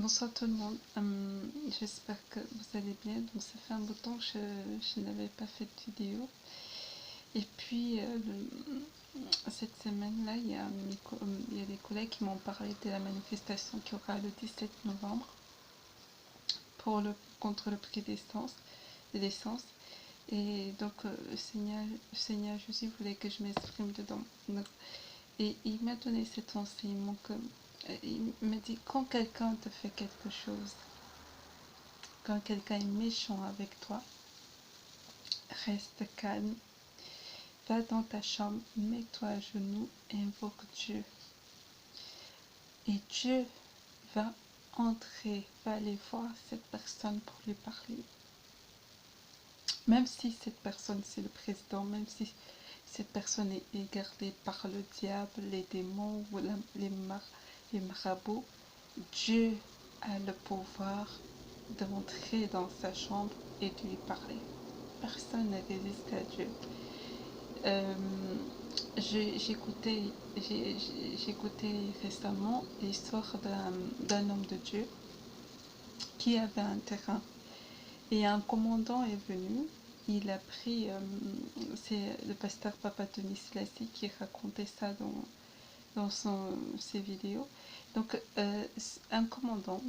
Bonsoir tout le monde. J'espère que vous allez bien. Donc ça fait un bout de temps que je n'avais pas fait de vidéo. Et puis cette semaine-là, il y a des collègues qui m'ont parlé de la manifestation qui aura le 17 novembre contre le prix d'essence. Et donc le Seigneur Jésus voulait que je m'exprime dedans. Et il m'a donné cet enseignement il m'a dit quand quelqu'un te fait quelque chose, quand quelqu'un est méchant avec toi, reste calme, va dans ta chambre, mets-toi à genoux et invoque Dieu. Et Dieu va entrer, va aller voir cette personne pour lui parler. Même si cette personne c'est le président, même si cette personne est gardée par le diable, les démons ou les marabouts, Dieu a le pouvoir d'entrer dans sa chambre et de lui parler. Personne ne résiste à Dieu. J'écoutais récemment l'histoire d'un homme de Dieu qui avait un terrain et un commandant est venu. Il a pris, c'est le pasteur Papa Tony Selassie qui racontait ça dans ses vidéos. Donc un commandant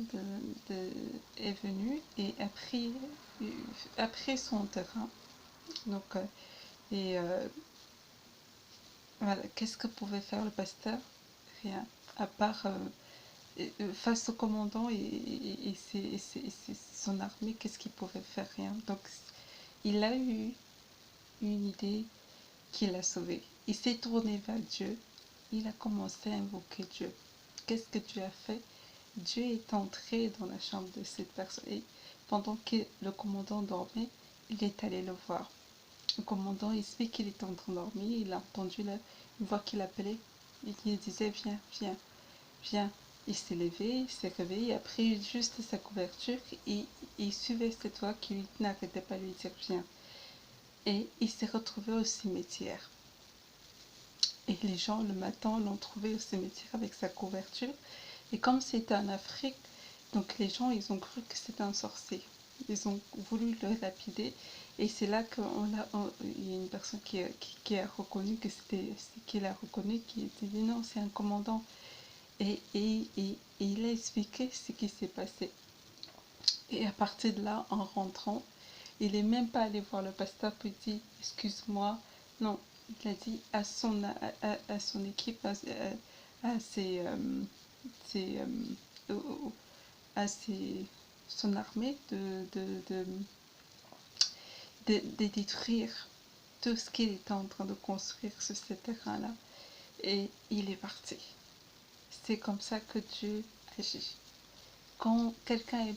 est venu et a pris son terrain. Donc et voilà, qu'est-ce que pouvait faire le pasteur? Rien, à part face au commandant et son armée, qu'est-ce qu'il pouvait faire? Rien. Donc il a eu une idée qui l'a sauvé. Il s'est tourné vers Dieu, il a commencé à invoquer Dieu. Qu'est-ce que Dieu a fait? Dieu est entré dans la chambre de cette personne et pendant que le commandant dormait, il est allé le voir. Le commandant explique qu'il était en train de dormir, il a entendu une voix qui l'appelait et qui disait viens, viens, viens. Il s'est levé, il s'est réveillé, il a pris juste sa couverture et il suivait cette voix qui n'arrêtait pas de lui dire viens. Et il s'est retrouvé au cimetière. Et les gens le matin l'ont trouvé au cimetière avec sa couverture. Et comme c'était en Afrique, donc les gens ils ont cru que c'était un sorcier. Ils ont voulu le lapider. Et c'est là qu'il y a une personne qui a reconnu que qu'il a reconnu, qui dit non, c'est un commandant. Et il a expliqué ce qui s'est passé. Et à partir de là, en rentrant, il n'est même pas allé voir le pasteur pour dire excuse-moi. Non, il a dit à son équipe, à son armée de détruire tout ce qu'il était en train de construire sur ce terrain-là. Et il est parti. C'est comme ça que Dieu agit. Quand quelqu'un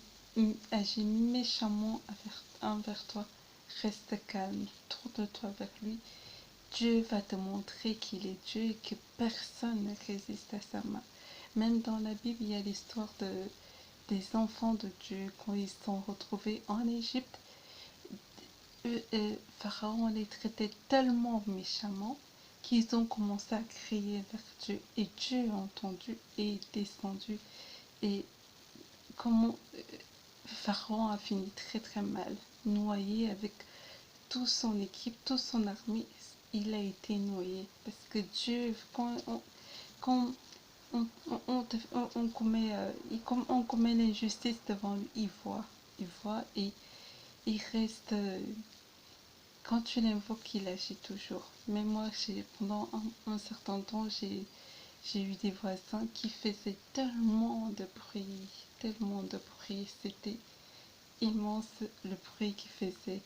agit méchamment envers toi, reste calme, tourne-toi vers lui. Dieu va te montrer qu'il est Dieu et que personne ne résiste à sa main. Même dans la Bible, il y a l'histoire des enfants de Dieu quand ils sont retrouvés en Égypte. Pharaon les traitait tellement méchamment qu'ils ont commencé à crier vers Dieu. Et Dieu a entendu et est descendu. Et comment Pharaon a fini très très mal, noyé avec toute son équipe, toute son armée. Il a été noyé parce que Dieu, quand on commet l'injustice devant lui, il voit et il reste. Quand tu l'invoques, il agit toujours. Mais moi, pendant un certain temps, j'ai eu des voisins qui faisaient tellement de bruit, c'était immense le bruit qu'ils faisaient.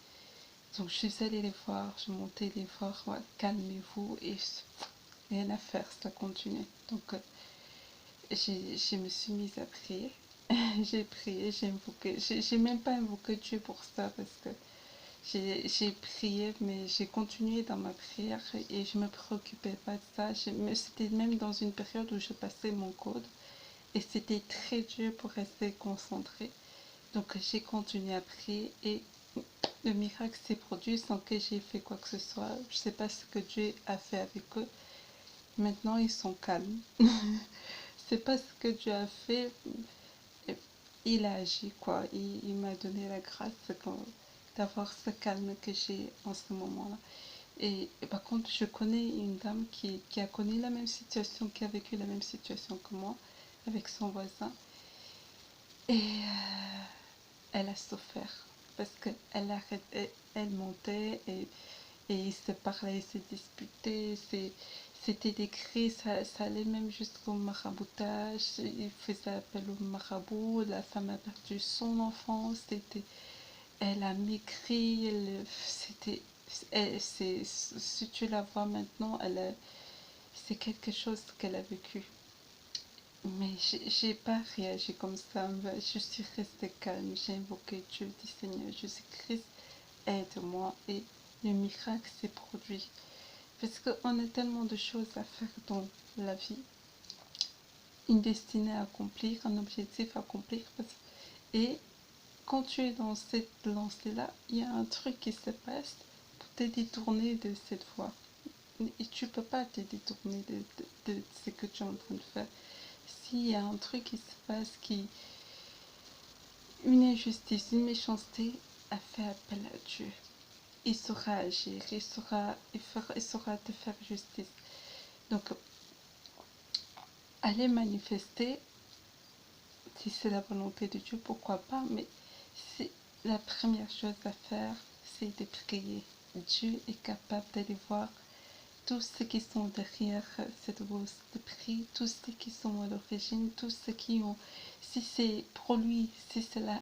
Donc je suis allée les voir, je montais les voir, ouais, calmez-vous et rien à faire, ça continue. Donc je me suis mise à prier. J'ai prié, j'ai invoqué. J'ai même pas invoqué Dieu pour ça parce que j'ai prié, mais j'ai continué dans ma prière et je me préoccupais pas de ça. C'était même dans une période où je passais mon code et c'était très dur pour rester concentré. Donc j'ai continué à prier et le miracle s'est produit sans que j'ai fait quoi que ce soit. Je sais pas ce que Dieu a fait avec eux. Maintenant ils sont calmes. Je sais pas ce que Dieu a fait. il a agi, quoi. Il m'a donné la grâce d'avoir ce calme que j'ai en ce moment-là. Et par contre, je connais une dame qui a connu la même situation, qui a vécu la même situation que moi, avec son voisin. Et elle a souffert. Parce qu'elle arrêtait, elle montait et ils se parlaient, ils se disputaient. C'était des cris, ça allait même jusqu'au maraboutage. Ils faisaient appel au marabout. La femme a perdu son enfant. Elle a maigri. Si tu la vois maintenant, c'est quelque chose qu'elle a vécu. Mais j'ai pas réagi comme ça. Je suis restée calme. J'ai invoqué Dieu, dit Seigneur Jésus-Christ, aide-moi. Et le miracle s'est produit. Parce qu'on a tellement de choses à faire dans la vie. Une destinée à accomplir, un objectif à accomplir. Et quand tu es dans cette lancée-là, il y a un truc qui se passe pour te détourner de cette voie. Et tu ne peux pas te détourner de ce que tu es en train de faire. S'il y a un truc qui se passe, une injustice, une méchanceté, a fait appel à Dieu. Il saura agir, il saura te faire justice. Donc, aller manifester, si c'est la volonté de Dieu, pourquoi pas, mais c'est la première chose à faire, c'est de prier. Dieu est capable d'aller voir tous ceux qui sont derrière cette hausse de prix, tous ceux qui sont à l'origine, tous ceux qui ont, si c'est pour lui, si c'est la